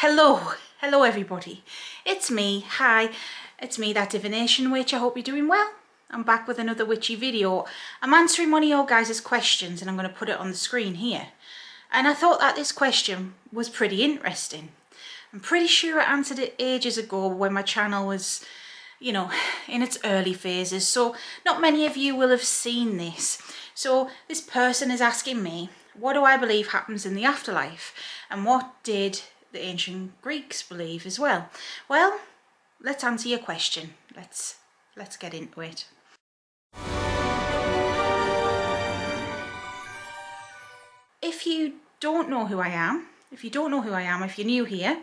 Hello everybody. It's me. Hi, it's me, that divination witch. I hope you're doing well. I'm back with another witchy video. I'm answering one of your guys' questions and I'm going to put it on the screen here. And I thought that this question was pretty interesting. I'm pretty sure I answered it ages ago when my channel was, you know, in its early phases. So not many of you will have seen this. So this person is asking me, what do I believe happens in the afterlife? And what did the ancient Greeks believe as well? Well, let's answer your question. Let's get into it. If you don't know who I am, if you're new here,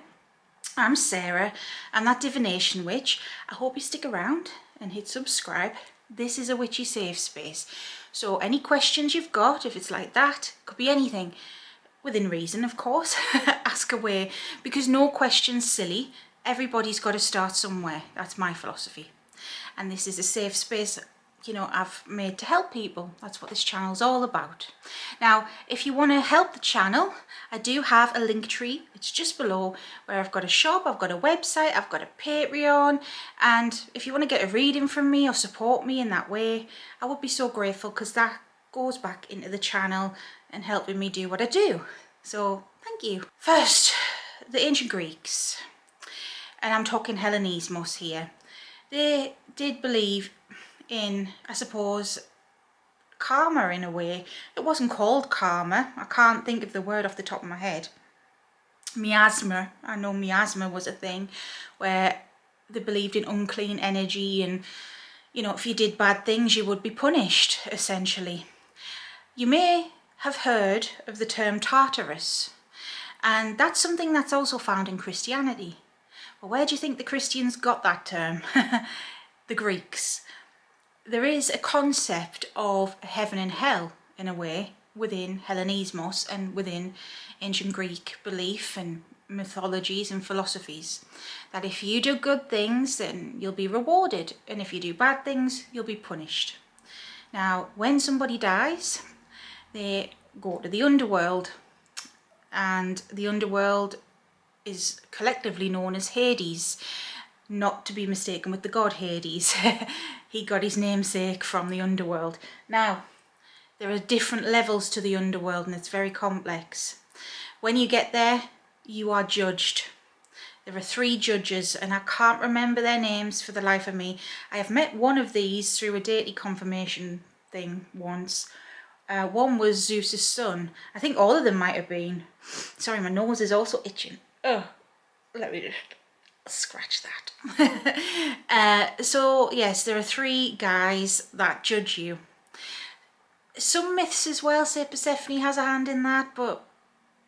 I'm Sarah. I'm that divination witch. I hope you stick around and hit subscribe. This is a witchy safe space. So any questions you've got, if it's like that, could be anything, within reason of course, ask away, because no question's silly. Everybody's got to start somewhere. That's my philosophy. And this is a safe space, you know, I've made to help people. That's what this channel's all about. Now, if you want to help the channel, I do have a link tree. It's just below, where I've got a shop, I've got a website, I've got a Patreon. And if you want to get a reading from me or support me in that way, I would be so grateful, because that goes back into the channel and helping me do what I do. So thank you. First, the ancient Greeks, and I'm talking Hellenismos here. They did believe in, I suppose, karma in a way. It wasn't called karma. I can't think of the word off the top of my head. Miasma. I know miasma was a thing where they believed in unclean energy, and, you know, if you did bad things, you would be punished, essentially. You may have heard of the term Tartarus, and that's something that's also found in Christianity. Well, where do you think the Christians got that term? The Greeks. There is a concept of heaven and hell, in a way, within Hellenismos and within ancient Greek belief and mythologies and philosophies, that if you do good things, then you'll be rewarded, and if you do bad things, you'll be punished. Now, when somebody dies, they go to the underworld, and the underworld is collectively known as Hades, not to be mistaken with the god Hades. He got his namesake from the underworld. Now, there are different levels to the underworld, and it's very complex. When you get there, you are judged. There are 3 judges, and I can't remember their names for the life of me. I have met one of these through a deity confirmation thing once. One was Zeus's son. I think all of them might have been. Sorry, my nose is also itching. Oh, let me just scratch that. So yes, there are 3 guys that judge you. Some myths as well say Persephone has a hand in that, but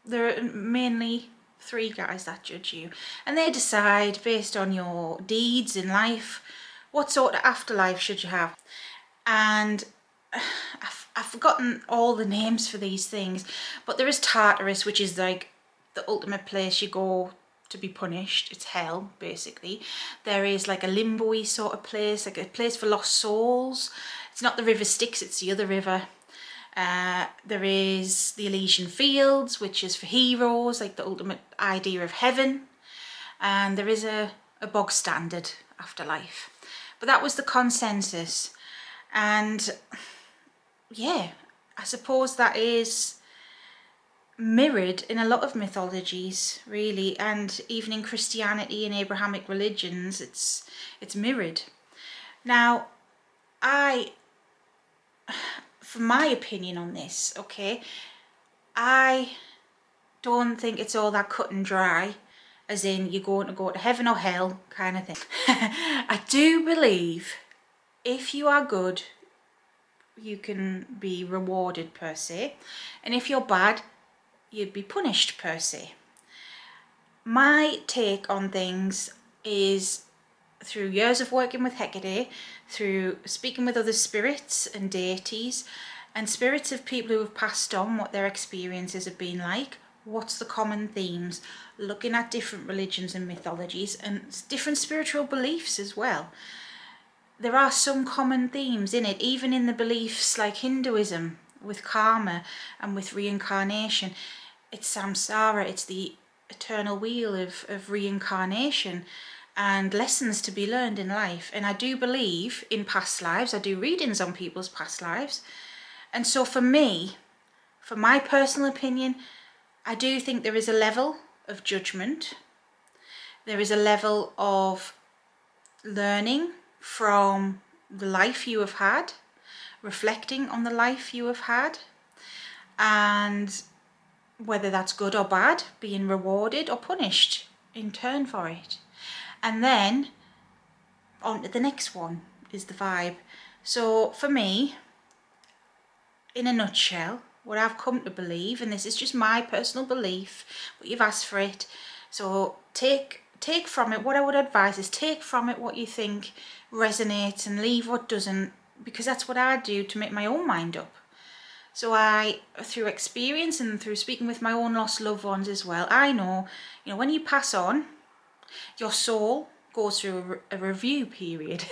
there are mainly 3 guys that judge you, and they decide based on your deeds in life what sort of afterlife should you have. And I've forgotten all the names for these things, but there is Tartarus, which is like the ultimate place you go to be punished. It's hell, basically. There is like a limbo-y sort of place, like a place for lost souls. It's not the river Styx, it's the other river. There is the Elysian Fields, which is for heroes, like the ultimate idea of heaven. And there is a bog standard afterlife. But that was the consensus. And yeah, I suppose that is mirrored in a lot of mythologies, really, and even in Christianity and Abrahamic religions, it's mirrored. Now, for my opinion on this, okay, I don't think it's all that cut and dry, as in you're going to go to heaven or hell kind of thing. I do believe if you are good, you can be rewarded per se, and if you're bad, you'd be punished per se. My take on things is through years of working with Hecate, through speaking with other spirits and deities, and spirits of people who have passed on, what their experiences have been like, what's the common themes, looking at different religions and mythologies and different spiritual beliefs as well. There are some common themes in it, even in the beliefs like Hinduism, with karma and with reincarnation. It's samsara, it's the eternal wheel of reincarnation and lessons to be learned in life. And I do believe in past lives. I do readings on people's past lives. And so for me, for my personal opinion, I do think there is a level of judgment. There is a level of learning from the life you have had, reflecting on the life you have had, and whether that's good or bad, being rewarded or punished in turn for it. And then on to the next one is the vibe. So for me, in a nutshell, what I've come to believe, and this is just my personal belief, but you've asked for it, so take from it, what I would advise is take from it what you think resonates and leave what doesn't, because that's what I do to make my own mind up. So I, through experience and through speaking with my own lost loved ones as well, I know, when you pass on, your soul goes through a review period.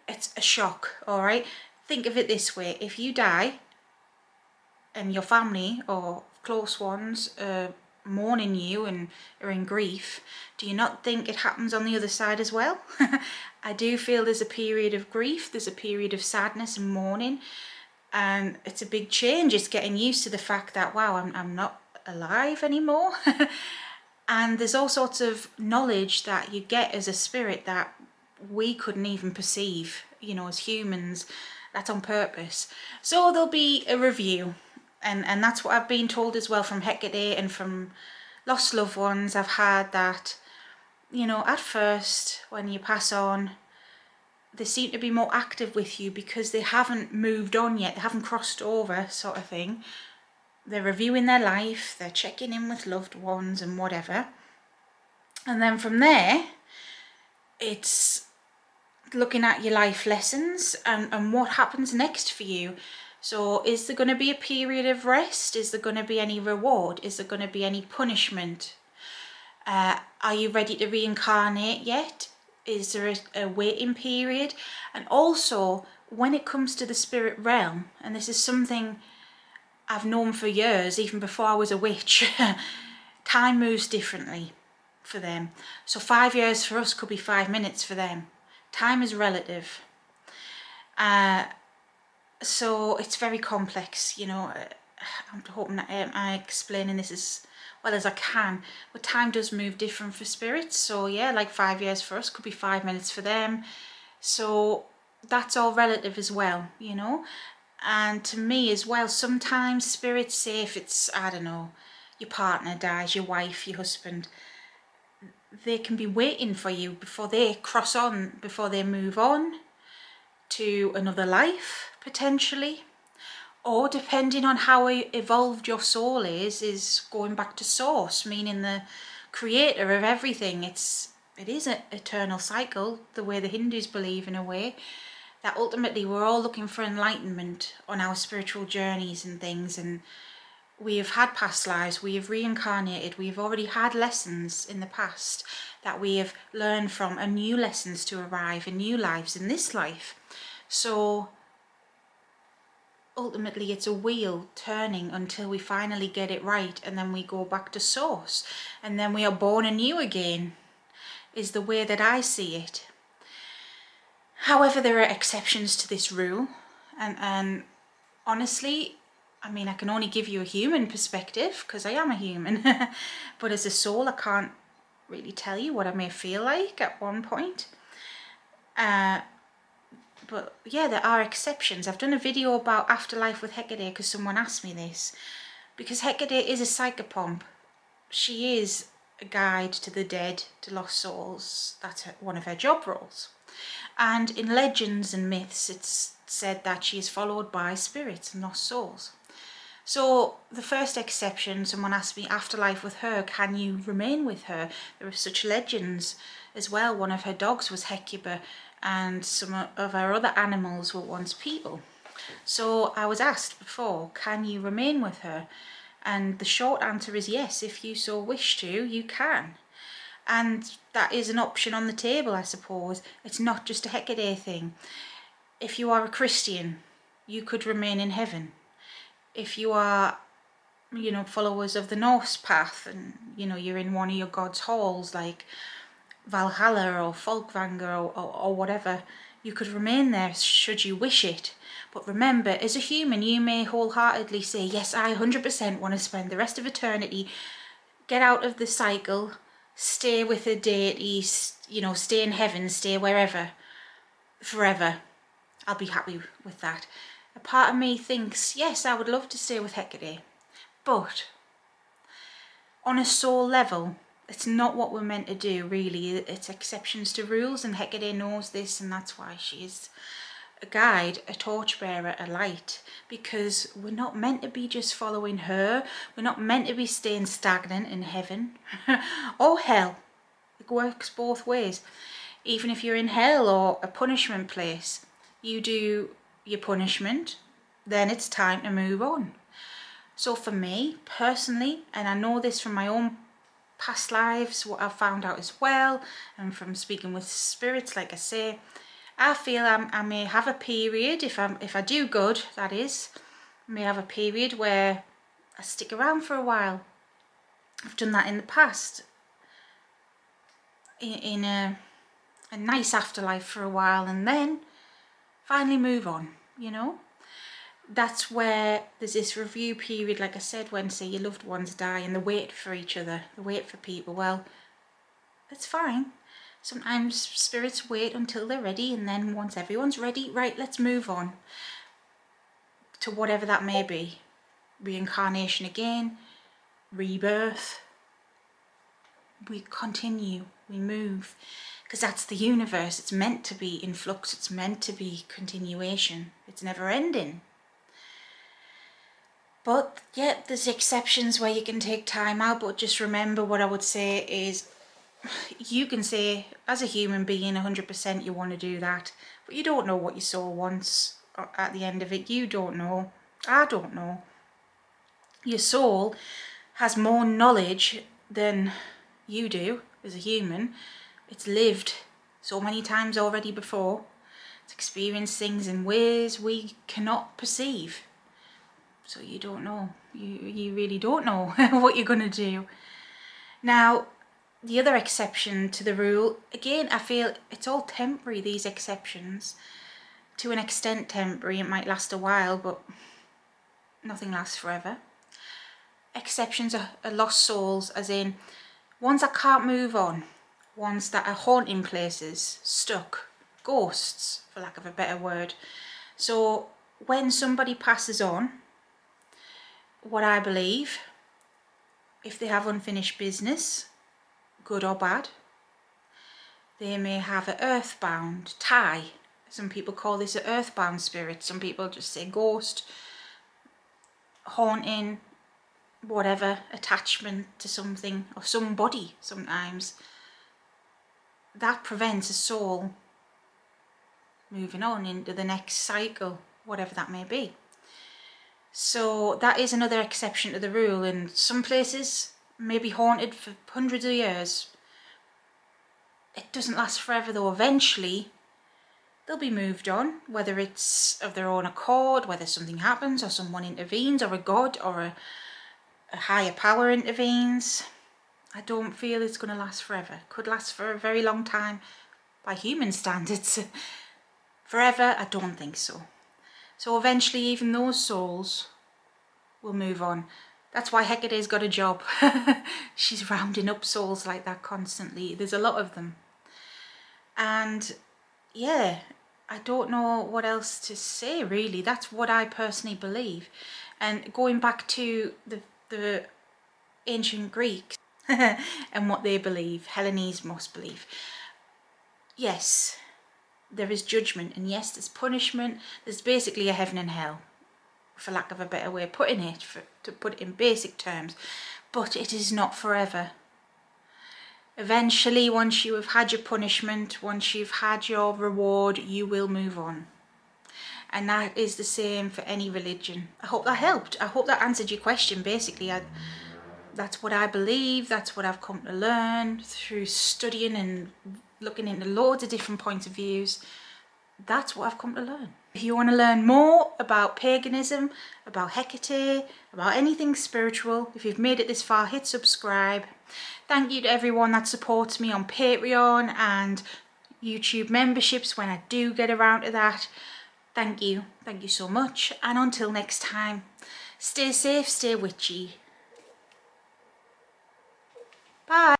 It's a shock, all right? Think of it this way. If you die and your family or close ones are mourning you and are in grief, do you not think it happens on the other side as well? I do feel there's a period of grief, there's a period of sadness and mourning, and it's a big change. It's getting used to the fact that, wow, I'm not alive anymore. And there's all sorts of knowledge that you get as a spirit that we couldn't even perceive, as humans. That's on purpose. So there'll be a review, and that's what I've been told as well from Hecate and from lost loved ones I've had, that, at first when you pass on, they seem to be more active with you because they haven't moved on yet, they haven't crossed over, sort of thing. They're reviewing their life, they're checking in with loved ones and whatever. And then from there, it's looking at your life lessons and what happens next for you. So is there going to be a period of rest? Is there going to be any reward? Is there going to be any punishment? Are you ready to reincarnate yet? Is there a waiting period? And also, when it comes to the spirit realm, and this is something I've known for years, even before I was a witch, time moves differently for them. So 5 years for us could be 5 minutes for them. Time is relative. So it's very complex, I'm hoping that I'm explaining this as well as I can, but time does move different for spirits. So yeah, like 5 years for us could be 5 minutes for them. So that's all relative as well, And to me as well, sometimes spirits say, if it's, I don't know, your partner dies, your wife, your husband, they can be waiting for you before they cross on, before they move on to another life, potentially. Or depending on how evolved your soul is going back to source, meaning the creator of everything. It is an eternal cycle, the way the Hindus believe, in a way, that ultimately we're all looking for enlightenment on our spiritual journeys and things, and we have had past lives, we have reincarnated, we have already had lessons in the past that we have learned from, and new lessons to arrive, and new lives in this life. So ultimately it's a wheel turning until we finally get it right, and then we go back to source, and then we are born anew again, is the way that I see it. However, there are exceptions to this rule, and honestly, I mean, I can only give you a human perspective because I am a human, but as a soul, I can't really tell you what I may feel like at one point. But yeah, there are exceptions. I've done a video about afterlife with Hecate because someone asked me this, because Hecate is a psychopomp. She is a guide to the dead, to lost souls. That's one of her job roles. And in legends and myths, it's said that she is followed by spirits and lost souls. So the first exception, someone asked me, afterlife with her, can you remain with her? There are such legends as well. One of her dogs was Hecate, and some of her other animals were once people. So I was asked before, can you remain with her? And the short answer is yes, if you so wish to, you can. And that is an option on the table, I suppose. It's not just a Hecate thing. If you are a Christian, you could remain in heaven. If you are you know, followers of the Norse path, and you know, you're in one of your god's halls like Valhalla or Folkvanger or whatever, you could remain there should you wish it. But remember, as a human, you may wholeheartedly say, yes, I 100% want to spend the rest of eternity, get out of the cycle, stay with the deity, you know, stay in heaven, stay wherever, forever. I'll be happy with that. A part of me thinks, yes, I would love to stay with Hecate, but on a soul level, it's not what we're meant to do, really. It's exceptions to rules, and Hecate knows this, and that's why she's a guide, a torchbearer, a light, because we're not meant to be just following her. We're not meant to be staying stagnant in heaven or hell. It works both ways. Even if you're in hell or a punishment place, you do your punishment, then it's time to move on. So for me personally, and I know this from my own past lives, what I've found out as well, and from speaking with spirits, like I say, I feel I may have a period, if I do good, that is, I may have a period where I stick around for a while. I've done that in the past, in a nice afterlife for a while, and then finally move on, you know. That's where there's this review period, like I said, when say your loved ones die and they wait for each other, they wait for people. Well, that's fine. Sometimes spirits wait until they're ready, and then once everyone's ready, right, let's move on to whatever that may be. Reincarnation again, rebirth. We continue, we move, because that's the universe. It's meant to be in flux, it's meant to be continuation, it's never ending. But yeah, there's exceptions where you can take time out, but just remember, what I would say is, you can say as a human being 100% you want to do that, but you don't know what your soul wants at the end of it. You don't know. I don't know. Your soul has more knowledge than you do as a human. It's lived so many times already before. It's experienced things in ways we cannot perceive. So you don't know. You really don't know what you're going to do. Now, the other exception to the rule, again, I feel it's all temporary, these exceptions. To an extent temporary, it might last a while, but nothing lasts forever. Exceptions are lost souls, as in ones that can't move on, ones that are haunting places, stuck, ghosts, for lack of a better word. So when somebody passes on, what I believe, if they have unfinished business, good or bad, they may have an earthbound tie. Some people call this an earthbound spirit, some people just say ghost, haunting, whatever, attachment to something or somebody sometimes. That prevents a soul moving on into the next cycle, whatever that may be. So that is another exception to the rule, and some places may be haunted for hundreds of years. It doesn't last forever though. Eventually they'll be moved on, whether it's of their own accord, whether something happens or someone intervenes, or a god or a higher power intervenes. I don't feel it's going to last forever. Could last for a very long time by human standards. Forever, I don't think so. So eventually even those souls will move on. That's why Hecate's got a job. She's rounding up souls like that constantly. There's a lot of them. And yeah, I don't know what else to say really. That's what I personally believe. And going back to the ancient Greeks and what they believe, Hellenes must believe. Yes, there is judgment, and yes, there's punishment. There's basically a heaven and hell, for lack of a better way of putting it, to put it in basic terms. But it is not forever. Eventually, once you have had your punishment, once you've had your reward, you will move on. And that is the same for any religion. I hope that helped. I hope that answered your question. Basically, that's what I believe. That's what I've come to learn through studying and looking into loads of different points of views. that's what I've come to learn. If you want to learn more about paganism, about Hecate, about anything spiritual, if you've made it this far, hit subscribe. Thank you to everyone that supports me on Patreon and YouTube memberships when I do get around to that. Thank you so much, and until next time, stay safe, stay witchy. Bye.